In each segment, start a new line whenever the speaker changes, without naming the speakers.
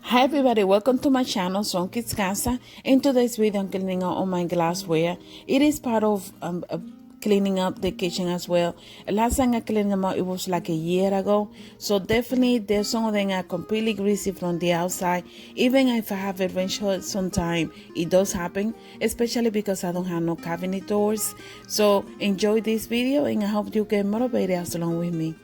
Hi everybody, welcome to my channel, Son Kids Casa. In today's video, I'm cleaning out all my glassware. It is part of cleaning up the kitchen as well. Last time I cleaned them out, it was like a year ago. So definitely, there's some of them are completely greasy from the outside. Even if I have a wrench hood sometime, it does happen, especially because I don't have no cabinet doors. So enjoy this video and I hope you get motivated as along with me.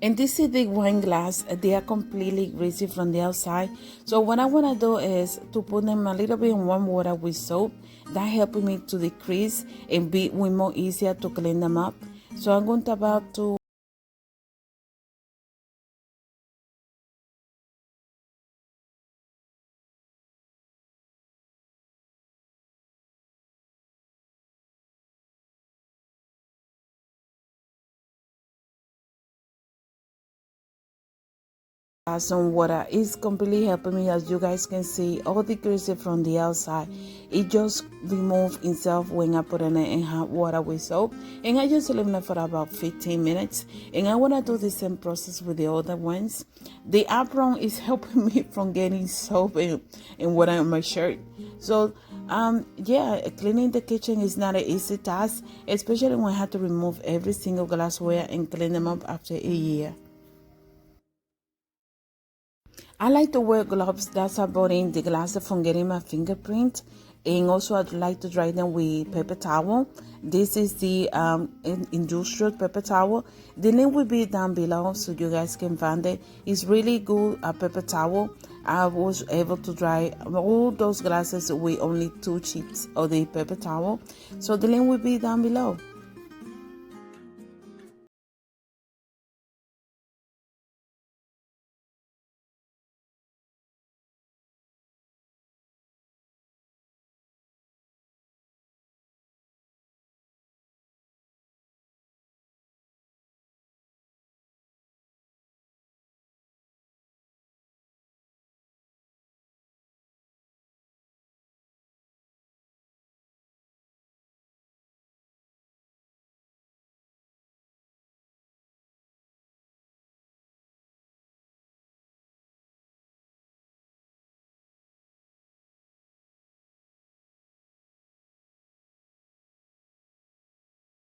And this is the wine glass. They are completely greasy from the outside. So what I want to do is to put them a little bit in warm water with soap. That helping me to decrease and be way more easier to clean them up. So I'm going to about to some water. It's completely helping me, as you guys can see, all the grease from the outside. It just removes itself when I put it in hot water with soap, and I just leave it for about 15 minutes. And I want to do the same process with the other ones. The apron is helping me from getting soap and water on my shirt. So yeah, cleaning the kitchen is not an easy task, especially when I have to remove every single glassware and clean them up after a year. I like to wear gloves that's avoiding the glass from getting my fingerprint. And also I'd like to dry them with paper towel. This is the industrial paper towel. The link will be down below so you guys can find it. It's really good paper towel. I was able to dry all those glasses with only 2 sheets of the paper towel. So the link will be down below.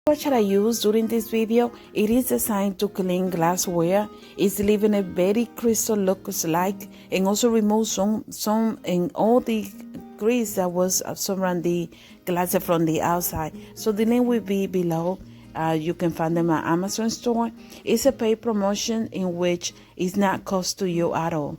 What should I use during this video? It is designed to clean glassware. It's leaving a very crystal looks like, and also remove some and all the grease that was surrounding the glass from the outside. So the link will be below. You can find them at Amazon store. It's a paid promotion in which it's not cost to you at all.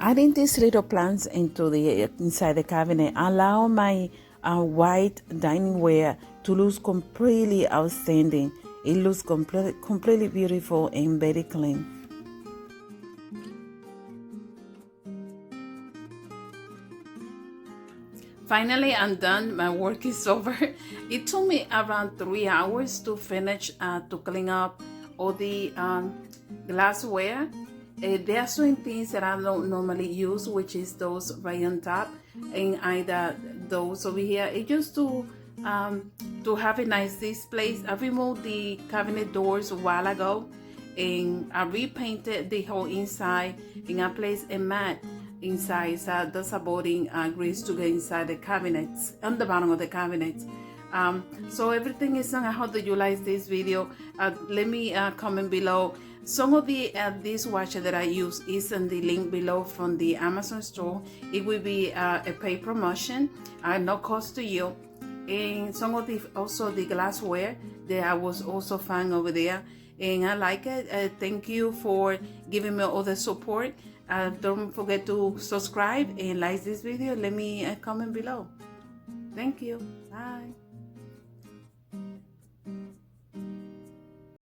Adding these little plants into the inside the cabinet allow my white diningware to look completely outstanding. It looks completely beautiful and very clean. Finally, I'm done. My work is over. It took me around 3 hours to finish to clean up all the glassware. There are certain things that I don't normally use, which is those right on top, and either those over here. It just to have a nice display. I removed the cabinet doors a while ago, and I repainted the whole inside, and I placed a mat inside, so that's about grease to get inside the cabinets, on the bottom of the cabinets. So everything is done. I hope that you like this video. Let me comment below. Some of the dishwasher that I use is in the link below from the Amazon store. It will be a paid promotion, no cost to you. And some of the also the glassware that I was also found over there, and I like it. Thank you for giving me all the support. Don't forget to subscribe and like this video. Let me comment below. Thank you. Bye.